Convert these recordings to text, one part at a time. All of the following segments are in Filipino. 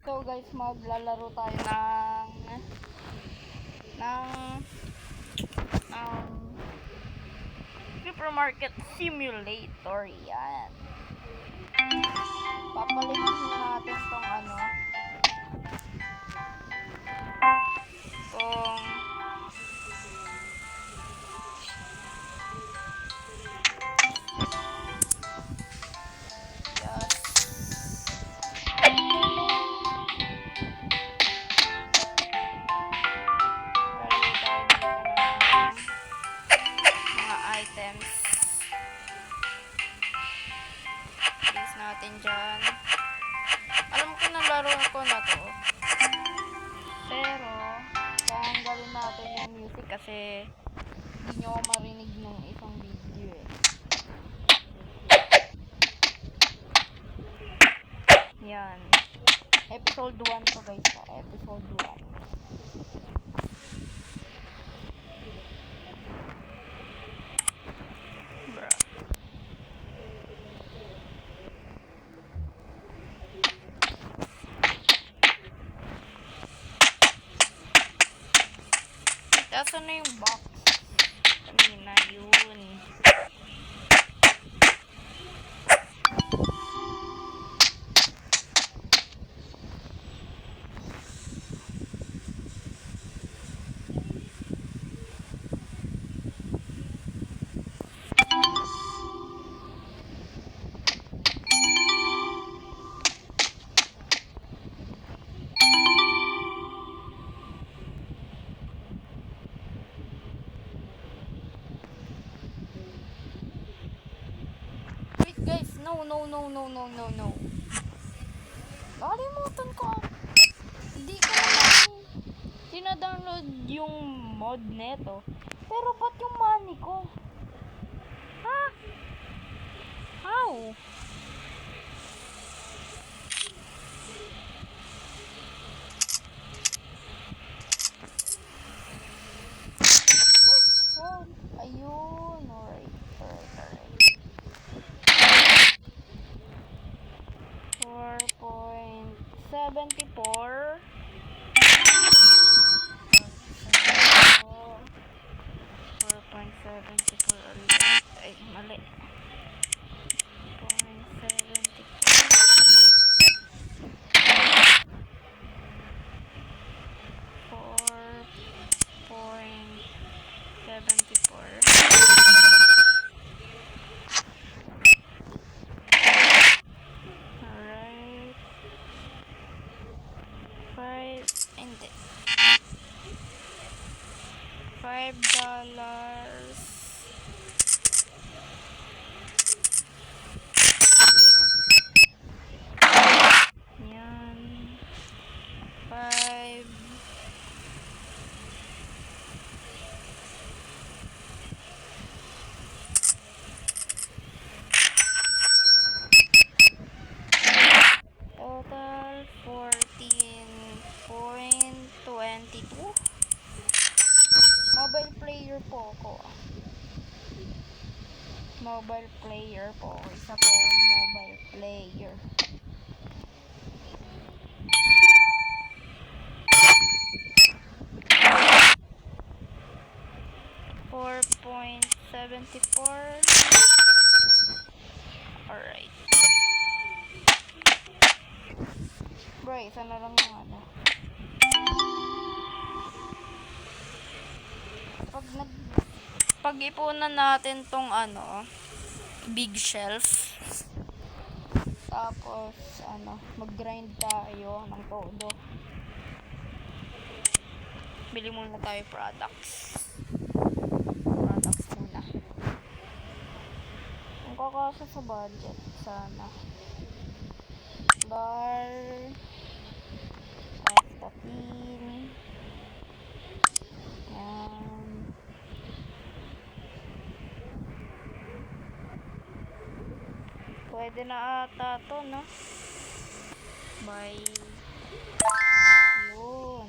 So guys, maglalaro tayo ng supermarket simulator. Yan. Papalitan natin tong tong items. Place natin dyan. Alam ko na laro ko na to. Pero, tanggalin natin yung music kasi hindi nyo marinig nung isang video eh. Yan. Episode 1 to guys. Episode 1. Asan na yung box? Kanina yun. Guys, no. Nakalimutan ko. Hindi ko naman dinadownload yung mod neto. Pero ba't yung money ko? Ha? How? Oh, ayun. Alright. 4.74 ulit. Ay, mali. 5 dollars. Yan. 5. Total 14.22. Mobile player po ako. Isa po akong mobile player. $4.74. Alright. Bro, isa na lang yung pag-ipunan natin tong big shelf, tapos mag-grind tayo ng todo. Bili muna tayo products muna kung kakasa sa budget. Sana bar, Constantine. Yan. Pwede na ata to, no? Bye. Yun.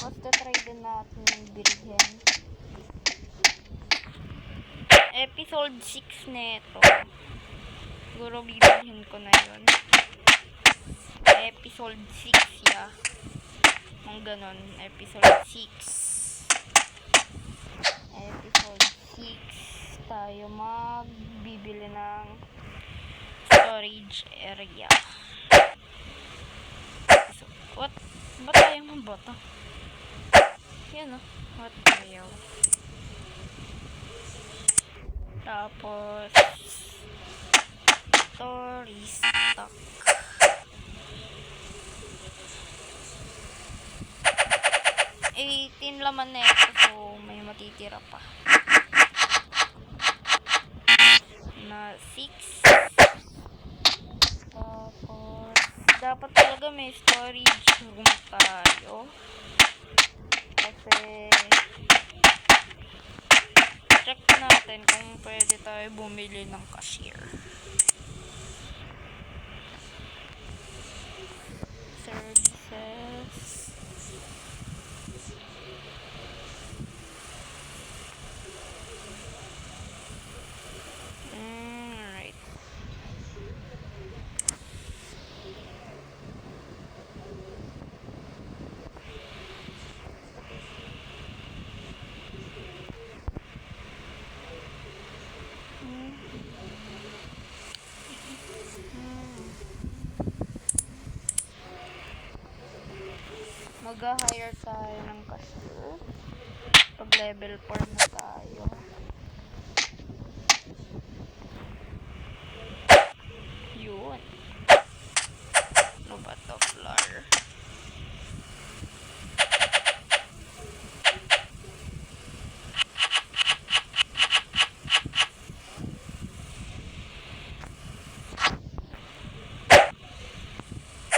Tapos try din natin yung bilhin. Episode 6 neto. Siguro bibilhin ko na yun. Episode 6 ya. Kung ganon. Episode 6. Episode 6. Tayo magbibili ng storage area. So, what? Ba't tayo mabota? Yan o. What tayo? Tapos ito, restock. 18 laman na ito, so may matitira pa na 6. Tapos dapat talaga may storage room tayo kasi check natin kung pwede tayo bumili ng cashier. Services. Right. Mag-hire tayo ng cashier pag level 4 na tayo. Yun. Ano ba to? Floor.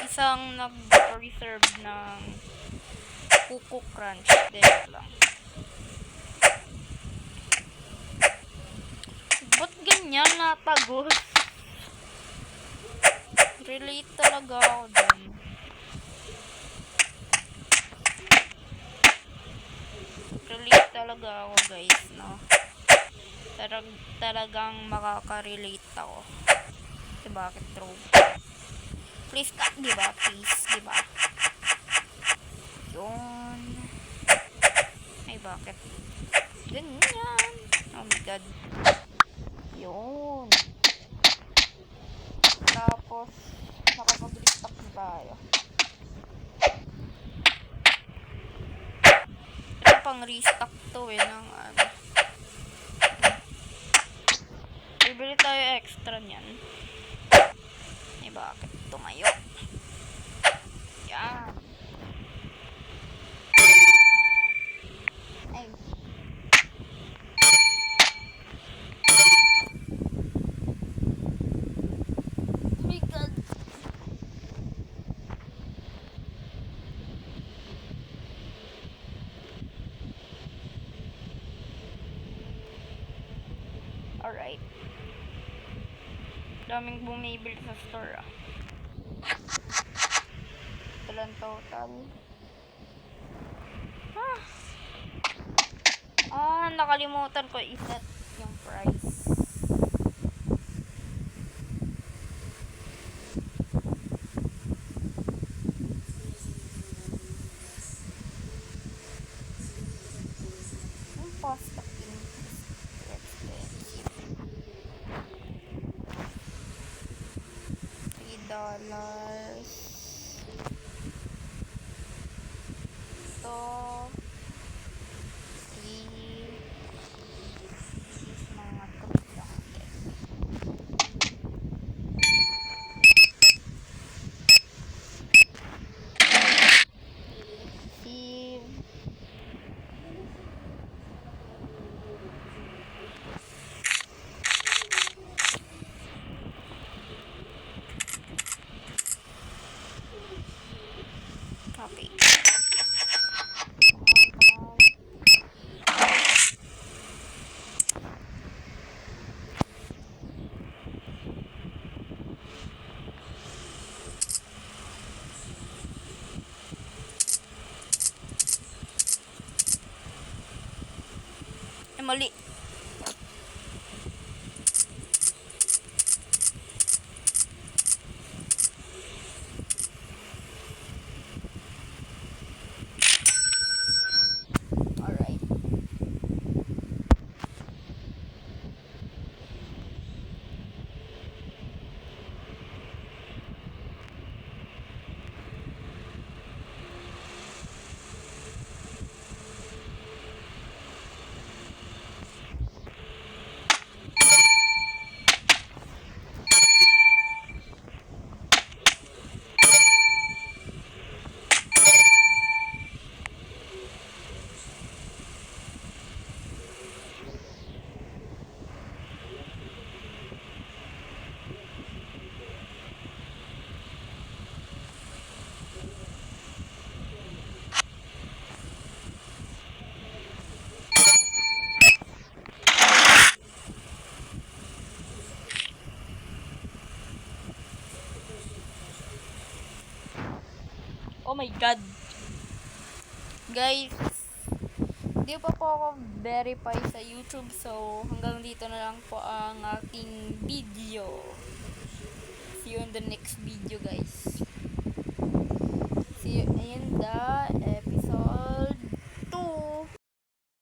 Isang nag-reserve ng Kuku Crunch. Dito lang. Ba't ganyan natagos? Relate talaga ako dun. Relate talaga ako guys, no? Talagang makaka-relate ako. Kasi bakit true? Please ka, diba? Please, diba? Yun. Ay, bakit? Ganyan. Oh my god. Yun. Tapos, nakapag-restock na tayo. Ito pang restock to ng ano. Bibili tayo extra niyan. Eh, bakit? Tumayo. Yan. Ay. Oh my god. Alright. Daming bumibili sa store ah. Ilan total? Nakalimutan ko i-set yung price. Yung pasta expensive. $3. Ito. 3. Mga 3 lang. Receive. Okay. Ay, mali. Alright. Oh my god. Guys, hindi pa po ako verify sa YouTube, so hanggang dito na lang po ang ating video. See you in the next video, guys. See you in the